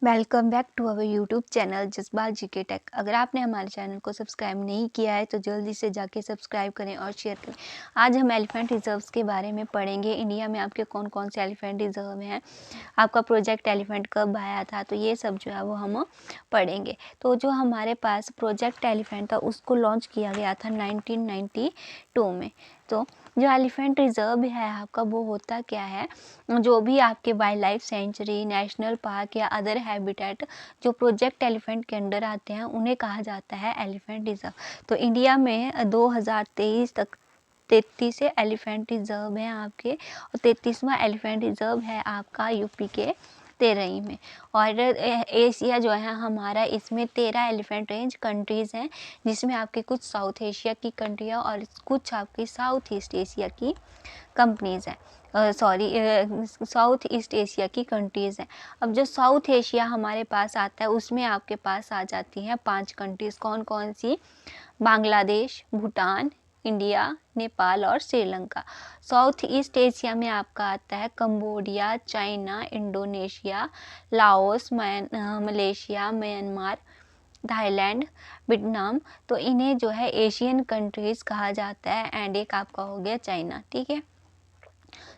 Welcome back to our YouTube channel Jazbaat GK tech. अगर आपने हमारे चैनल को सब्सक्राइब नहीं किया है तो जल्दी से जाके सब्सक्राइब करें और शेयर करें। आज हम एलिफेंट रिजर्व्स के बारे में पढ़ेंगे। इंडिया में आपके कौन कौन से एलिफेंट रिजर्व हैं, आपका प्रोजेक्ट एलिफेंट कब आया था, तो ये सब जो है वो हम पढ़ेंगे। तो जो हमारे पास प्रोजेक्ट एलिफेंट था उसको लॉन्च किया गया था 1992 में। तो जो एलिफेंट रिजर्व है आपका, वो होता क्या है, जो भी आपके wild life sanctuary, national park या अदर हैबिटेट जो प्रोजेक्ट एलिफेंट के अंडर आते हैं उन्हें कहा जाता है एलिफेंट रिजर्व। तो इंडिया में 2023 तक 33 एलिफेंट रिजर्व हैं आपके, और 33वां एलिफेंट रिजर्व है आपका यूपी के तेरही में। और एशिया जो है हमारा, इसमें 13 एलिफेंट रेंज कंट्रीज़ हैं, जिसमें आपके कुछ साउथ एशिया की कंट्रियाँ और कुछ आपकी साउथ ईस्ट एशिया की कंपनीज़ हैं, साउथ ईस्ट एशिया की कंट्रीज़ हैं। अब जो साउथ एशिया हमारे पास आता है उसमें आपके पास आ जाती हैं 5 कंट्रीज़। कौन कौन सी? बांग्लादेश, भूटान, इंडिया, नेपाल और श्रीलंका। साउथ ईस्ट एशिया में आपका आता है Cambodia, China, Indonesia, Laos, Malaysia, Myanmar, Thailand, Vietnam. तो इन्हें जो है एशियन कंट्रीज़ कहा जाता है। एंड एक आपका हो गया चाइना। ठीक है,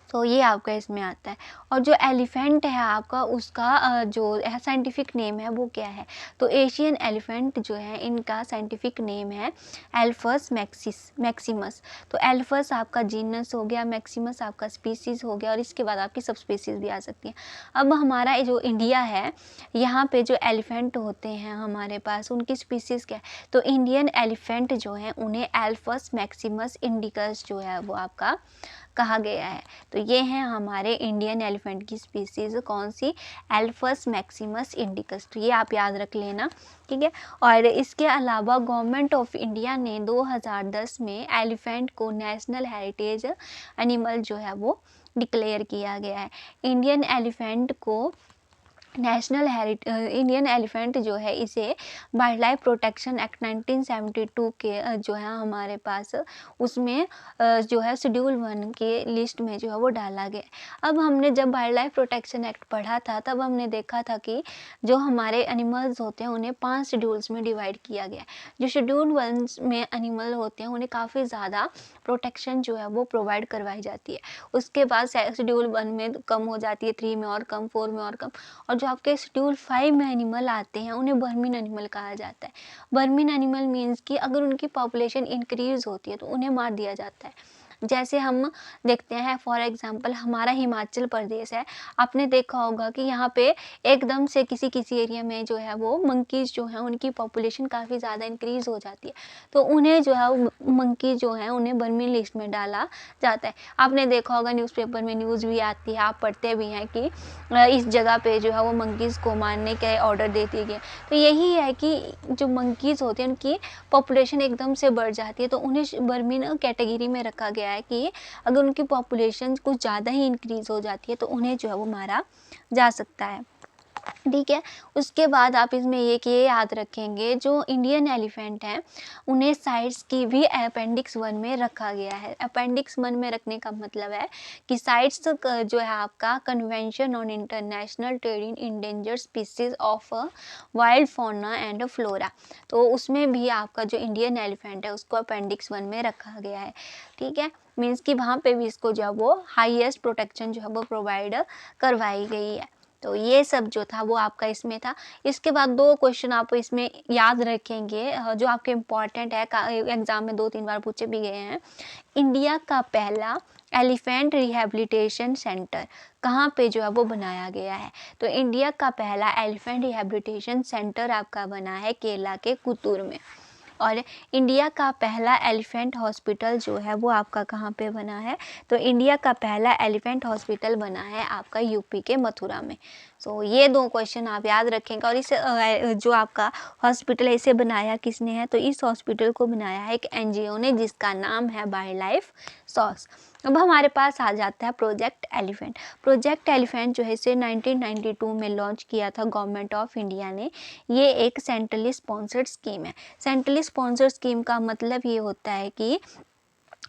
तो ये आपका इसमें आता है। और जो एलिफेंट है आपका, उसका जो साइंटिफिक नेम है वो क्या है? तो एशियन एलिफेंट जो है इनका साइंटिफिक नेम है एल्फस मैक्सिमस। तो एल्फस आपका जीनस हो गया, मैक्सिमस आपका स्पीसीज़ हो गया, और इसके बाद आपकी सब स्पीसीज़ भी आ सकती हैं। अब हमारा जो इंडिया है, यहाँ पे जो एलिफेंट होते हैं हमारे पास, उनकी स्पीसीज़ क्या है? तो इंडियन एलिफेंट जो है उन्हें एल्फस मैक्सिमस इंडिकस जो है वो आपका कहा गया है। तो ये हैं हमारे इंडियन एलिफेंट की स्पीसीज़, कौन सी? एल्फस मैक्सिमस इंडिकस। तो ये आप याद रख लेना, ठीक है। और इसके अलावा गवर्नमेंट ऑफ इंडिया ने 2010 में एलिफेंट को नेशनल हेरिटेज एनिमल जो है वो डिक्लेयर किया गया है। इंडियन एलिफेंट को इंडियन एलिफेंट जो है, इसे वाइल्ड लाइफ प्रोटेक्शन एक्ट 1972 के जो है हमारे पास, उसमें जो है शेड्यूल 1 के लिस्ट में जो है वो डाला गया। अब हमने जब वाइल्ड लाइफ प्रोटेक्शन एक्ट पढ़ा था तब हमने देखा था कि जो हमारे एनिमल्स होते हैं उन्हें 5 शेड्यूल्स में डिवाइड किया गया। जो शेड्यूल 1 में एनिमल होते हैं उन्हें काफ़ी ज़्यादा प्रोटेक्शन जो है वो प्रोवाइड करवाई जाती है। उसके बाद शेड्यूल 1 में कम हो जाती है, 3 में और कम, 4 में और कम। और जो आपके शेड्यूल 5 में एनिमल आते हैं उन्हें बर्मिन एनिमल कहा जाता है। बर्मिन एनिमल मीन्स कि अगर उनकी पॉपुलेशन इंक्रीज होती है तो उन्हें मार दिया जाता है। जैसे हम देखते हैं, फॉर एग्जांपल हमारा हिमाचल प्रदेश है, आपने देखा होगा कि यहाँ पे एकदम से किसी किसी एरिया में जो है वो मंकीज़ जो हैं उनकी पॉपुलेशन काफ़ी ज़्यादा इंक्रीज़ हो जाती है, तो उन्हें जो है मंकी जो हैं उन्हें बर्मिन लिस्ट में डाला जाता है। आपने देखा होगा न्यूज़पेपर में न्यूज़ भी आती है, आप पढ़ते भी हैं कि इस जगह पे जो है वो मंकीज़ को मारने के ऑर्डर दे दिए गए। तो यही है कि जो मंकीज़ होते हैं उनकी पॉपुलेशन एकदम से बढ़ जाती है, तो उन्हें बर्मिन कैटेगरी में रखा गया है कि अगर उनकी पॉपुलेशन कुछ ज़्यादा ही इंक्रीज़ हो जाती है तो उन्हें जो है वो मारा जा सकता है। ठीक है, उसके बाद आप इसमें ये याद रखेंगे, जो इंडियन एलिफेंट हैं उन्हें साइट्स की भी अपेंडिक्स 1 में रखा गया है। अपेंडिक्स 1 में रखने का मतलब है कि साइट्स जो है आपका convention on international trade in endangered species of wild fauna and flora, तो उसमें भी आपका जो इंडियन एलिफेंट है उसको अपेंडिक्स 1 में रखा गया है। ठीक है, मीन्स कि वहाँ पे भी इसको जो है वो हाईएस्ट प्रोटेक्शन जो है वो प्रोवाइड करवाई गई है। तो ये सब जो था वो आपका इसमें था। इसके बाद 2 क्वेश्चन आप इसमें याद रखेंगे, जो आपके इम्पॉर्टेंट है, एग्जाम में 2-3 बार पूछे भी गए हैं। इंडिया का पहला एलिफेंट रिहैबिलिटेशन सेंटर कहाँ पे जो है वो बनाया गया है? तो इंडिया का पहला एलिफेंट रिहैबिलिटेशन सेंटर आपका बना है केरला के कुतूर में। और इंडिया का पहला एलिफेंट हॉस्पिटल जो है वो आपका कहाँ पे बना है? तो इंडिया का पहला एलिफेंट हॉस्पिटल बना है आपका यूपी के मथुरा में। सो ये 2 क्वेश्चन आप याद रखेंगे। और इस जो आपका हॉस्पिटल है इसे बनाया किसने है? तो इस हॉस्पिटल को बनाया है एक एनजीओ ने, जिसका नाम है वाइल्ड लाइफ सॉस। अब हमारे पास आ जाता है प्रोजेक्ट एलिफेंट। प्रोजेक्ट एलिफेंट जो है इसे 1992 में लॉन्च किया था गवर्नमेंट ऑफ इंडिया ने। ये एक सेंट्रली स्पॉन्सर्ड स्कीम है। सेंट्रली स्पॉन्सर्ड स्कीम का मतलब ये होता है कि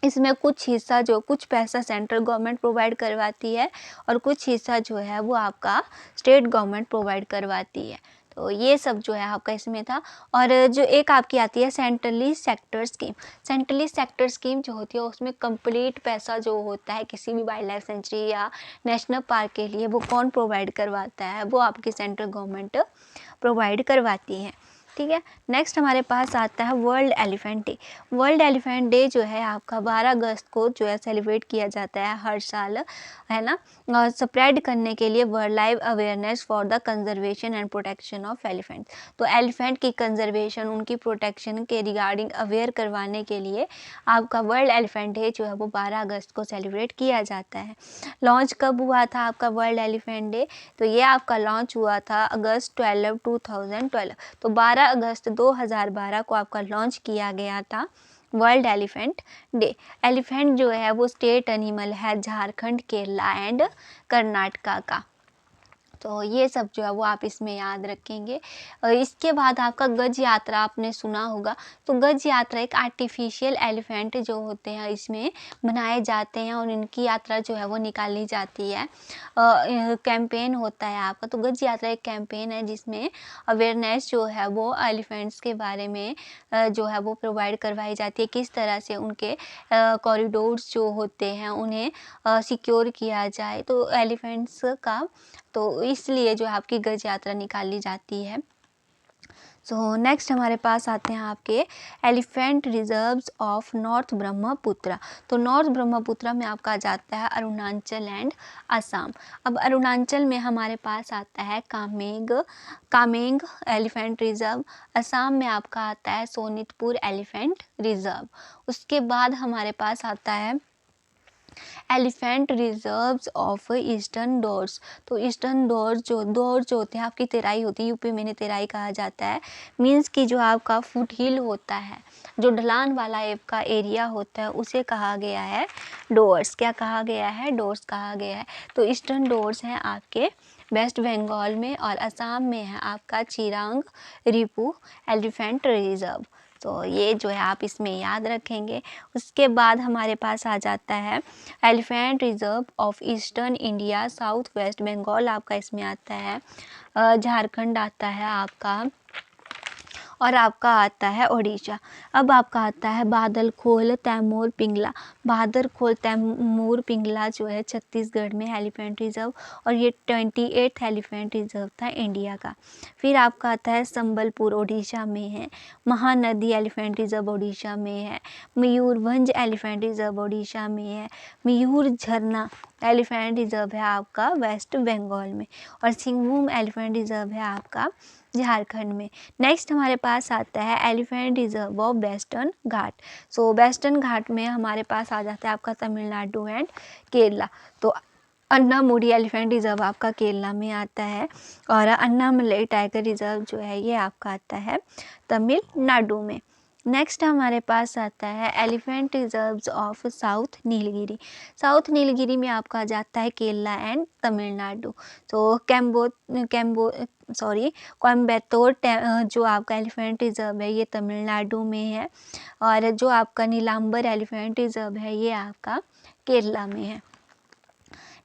इसमें कुछ पैसा सेंट्रल गवर्नमेंट प्रोवाइड करवाती है और कुछ हिस्सा जो है वो आपका स्टेट गवर्नमेंट प्रोवाइड करवाती है। तो ये सब जो है आपका इसमें था। और जो एक आपकी आती है centrally sector scheme. Centrally sector scheme जो होती है उसमें कंप्लीट पैसा जो होता है किसी भी वाइल्ड लाइफ सेंचुरी या नेशनल पार्क के लिए वो कौन प्रोवाइड करवाता है, वो आपकी सेंट्रल गवर्नमेंट प्रोवाइड करवाती है। ठीक है। नेक्स्ट हमारे पास आता है world elephant day. World elephant day जो है आपका 12 अगस्त को जो है सेलिब्रेट किया जाता है हर साल, है ना, स्प्रेड करने के लिए world life awareness for the conservation and protection of elephant. तो एलिफेंट की कंजर्वेशन, उनकी प्रोटेक्शन के रिगार्डिंग अवेयर करवाने के लिए आपका वर्ल्ड एलिफेंट डे जो है वो 12 अगस्त को सेलिब्रेट किया जाता है। लॉन्च कब हुआ था आपका वर्ल्ड एलिफेंट डे? तो ये आपका लॉन्च हुआ था अगस्त 12, 2012। तो 12 अगस्त 2012 को आपका लॉन्च किया गया था वर्ल्ड एलिफेंट डे। एलिफेंट जो है वो स्टेट एनिमल है झारखंड, केरला एंड कर्नाटका का। तो ये सब जो है वो आप इसमें याद रखेंगे। और इसके बाद आपका गज यात्रा आपने सुना होगा। तो गज यात्रा एक आर्टिफिशियल एलिफेंट जो होते हैं इसमें बनाए जाते हैं और इनकी यात्रा जो है वो निकाली जाती है। कैंपेन होता है आपका। तो गज यात्रा एक कैंपेन है जिसमें अवेयरनेस जो है वो एलिफेंट्स के बारे में जो है वो प्रोवाइड करवाई जाती है, किस तरह से उनके कॉरिडोर्स जो होते हैं उन्हें सिक्योर किया जाए। तो एलिफेंट्स का तो इसलिए जो आपकी गज यात्रा निकाली जाती है। सो नेक्स्ट हमारे पास आते हैं आपके elephant reserves of north Brahmaputra. तो नॉर्थ ब्रह्मपुत्र में आपका जाता है अरुणाचल एंड असम। अब अरुणाचल में हमारे पास आता है कामेंग एलिफेंट रिजर्व। असम में आपका आता है सोनितपुर एलिफेंट रिजर्व। उसके बाद हमारे पास आता है elephant reserves of eastern doors. तो ईस्टर्न डोर्स जो होते हैं आपकी तेराई होती है, यूपी में इन्हें तेराई कहा जाता है। मीन्स कि जो आपका फुट हिल होता है, जो ढलान वाला का एरिया होता है उसे कहा गया है डोर्स। क्या कहा गया है? डोर्स कहा गया है। तो ईस्टर्न डोर्स हैं आपके वेस्ट बंगाल में और असम में है आपका चिरांग रिपू एलिफेंट रिजर्व। तो ये जो है आप इसमें याद रखेंगे। उसके बाद हमारे पास आ जाता है elephant reserve of eastern India, south west Bengal आपका इसमें आता है, झारखंड आता है आपका, और आपका आता है उड़ीसा। अब आपका आता है बादलखोल तैमूर पिंगला। बादलखोल तैमूर पिंगला जो है छत्तीसगढ़ में एलिफेंट रिजर्व, और ये 28th एलिफेंट रिजर्व था इंडिया का। फिर आपका आता है संबलपुर उड़ीसा में है, महानदी एलिफेंट रिजर्व उड़ीसा में है, मयूरभंज एलिफेंट रिजर्व उड़ीसा में है, मयूर झरना एलिफेंट रिजर्व है आपका वेस्ट बंगाल में, और सिंहभूम एलिफेंट रिजर्व है आपका झारखंड में। नेक्स्ट हमारे पास आता है elephant reserve of western Ghat. So western Ghat में हमारे पास आ जाता है आपका तमिलनाडु एंड केरला। तो अन्नामुडी एलिफेंट रिजर्व आपका केरला में आता है, और अन्नामलई टाइगर रिजर्व जो है ये आपका आता है तमिलनाडु में। नेक्स्ट हमारे पास आता है elephant reserves of south Nilgiri. South Nilgiri में आपका जाता है केरला एंड तमिलनाडु। तो कोयम्बतूर जो आपका एलिफेंट रिजर्व है ये तमिलनाडु में है, और जो आपका नीलांबर एलिफेंट रिजर्व है ये आपका केरला में है।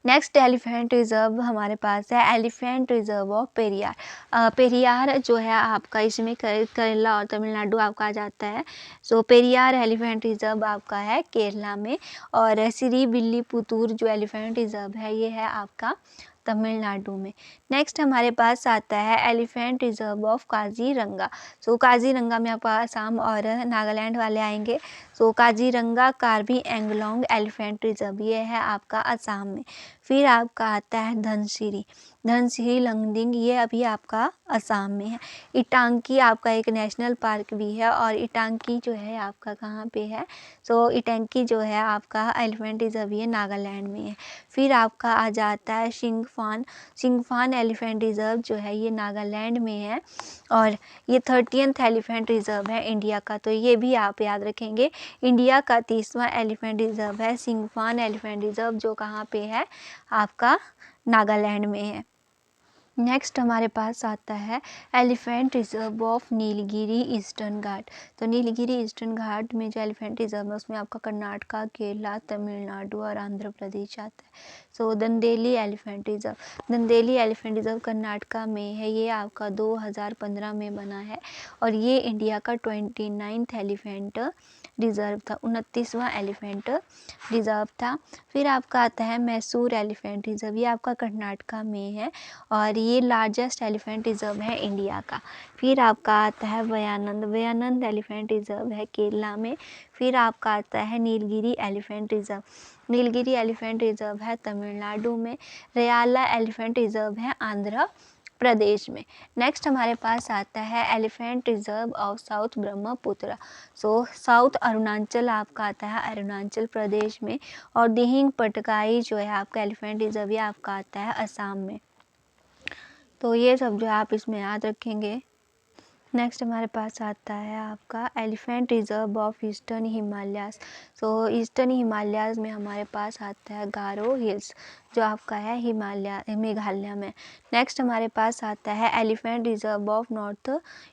नेक्स्ट एलिफेंट रिजर्व हमारे पास है elephant reserve of Periyar. Periyar जो है आपका इसमें केरला और तमिलनाडु आपका आ जाता है। सो पेरियार एलिफेंट रिजर्व आपका है केरला में, और श्री विल्लीपुतूर जो एलिफेंट रिजर्व है ये है आपका तमिलनाडु में। नेक्स्ट हमारे पास आता है एलिफेंट रिजर्व ऑफ काजीरंगा। सो काजीरंगा में आपका असम और नागालैंड वाले आएंगे। सो काजीरंगा कार्बी एंगलोंग एलिफेंट रिजर्व ये है आपका असम में। फिर आपका आता है धनसिरी लंगडिंग, ये अभी आपका असम में है। इटांकी आपका एक नेशनल पार्क भी है, और इटांकी जो है आपका कहाँ पे है? सो इटांकी जो है आपका एलिफेंट रिजर्व ये नागालैंड में है। फिर आपका आ जाता है सिंगफान एलिफेंट रिजर्व जो है ये नागालैंड में है, और ये 30th एलिफेंट रिजर्व है इंडिया का। तो ये भी आप याद रखेंगे। इंडिया का 30वां एलिफेंट रिजर्व है सिंगफान एलिफेंट रिजर्व, जो कहाँ पे है? आपका नागालैंड में है। नेक्स्ट हमारे पास आता है elephant reserve of Nilgiri eastern Ghat. तो नीलगिरी ईस्टर्न घाट में जो एलिफेंट रिजर्व है उसमें आपका कर्नाटका, केरला, तमिलनाडु और आंध्र प्रदेश आता है। So Dandeli elephant reserve, Dandeli elephant reserve Karnataka में है। ये आपका 2015 में बना है और ये इंडिया का 29th एलिफेंट रिजर्व था, 29वां एलिफेंट रिजर्व था। फिर आपका आता है मैसूर एलिफेंट रिजर्व, ये आपका कर्नाटका में है और ये लार्जेस्ट एलिफेंट रिजर्व है इंडिया का। फिर आपका आता है वयानंद, वयानंद एलिफेंट रिजर्व है केरला में। फिर आपका आता है Nilgiri elephant reserve, Nilgiri elephant reserve है तमिलनाडु में। रयाला एलिफेंट रिजर्व है आंध्र प्रदेश में। नेक्स्ट हमारे पास आता है elephant reserve of south Brahmaputra. So south Arunachal आपका आता है अरुणाचल प्रदेश में और दिहिंग पटकाई जो है आपका एलिफेंट रिजर्व ये आपका आता है असम में। तो ये सब जो आप इसमें याद रखेंगे। नेक्स्ट हमारे पास आता है आपका elephant reserve of eastern Himalayas. So eastern Himalayas में हमारे पास आता है गारो हिल्स जो आपका है हिमालय मेघालय में। नेक्स्ट हमारे पास आता है elephant reserve of north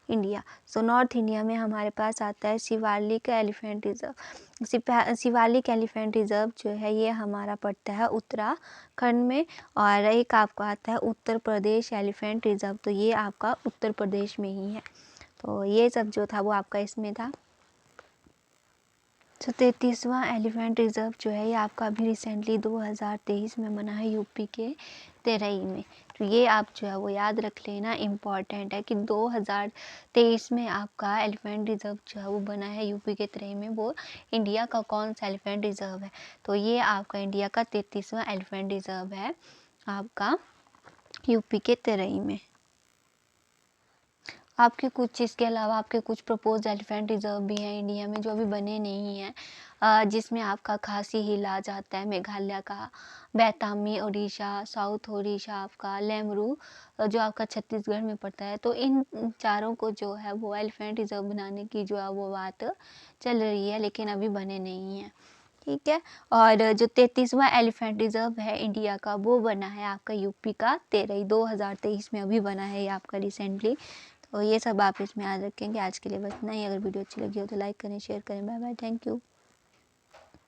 India. So north India में हमारे पास आता है Shivalik elephant reserve. Shivalik elephant reserve जो है ये हमारा पड़ता है उत्तराखंड में। और एक आपका आता है उत्तर प्रदेश एलिफेंट रिजर्व, तो ये आपका उत्तर प्रदेश में ही है। तो ये सब जो था वो आपका इसमें था। तो 33वां एलिफेंट रिजर्व जो है ये आपका अभी रिसेंटली 2023 में बना है यूपी के तेरई में। तो ये आप जो है वो याद रख लेना, इम्पॉर्टेंट है कि 2023 में आपका एलिफेंट रिजर्व जो है वो बना है यूपी के तेरई में। वो इंडिया का कौन सा एलिफेंट रिजर्व है? तो ये आपका इंडिया का 33वां एलिफेंट रिजर्व है आपका यूपी के तेरई में। आपके कुछ इसके अलावा आपके कुछ प्रपोज एलिफेंट रिजर्व भी हैं इंडिया में जो अभी बने नहीं हैं, जिसमें आपका खासी हिल आ जाता है मेघालय का, बैतामी उड़ीसा, साउथ उड़ीसा आपका, लेमरू जो आपका छत्तीसगढ़ में पड़ता है। तो इन चारों को जो है वो एलिफेंट रिजर्व बनाने की जो है वो बात चल रही है, लेकिन अभी बने नहीं हैं। ठीक है। और जो 33वां एलिफेंट रिजर्व है इंडिया का वो बना है आपका यूपी का तेरई, 2023 में अभी बना है ये आपका रिसेंटली। तो ये सब आप इसमें याद रखेंगे। आज के लिए बस इतना ही। अगर वीडियो अच्छी लगी हो तो लाइक करें, शेयर करें। Bye bye, thank you.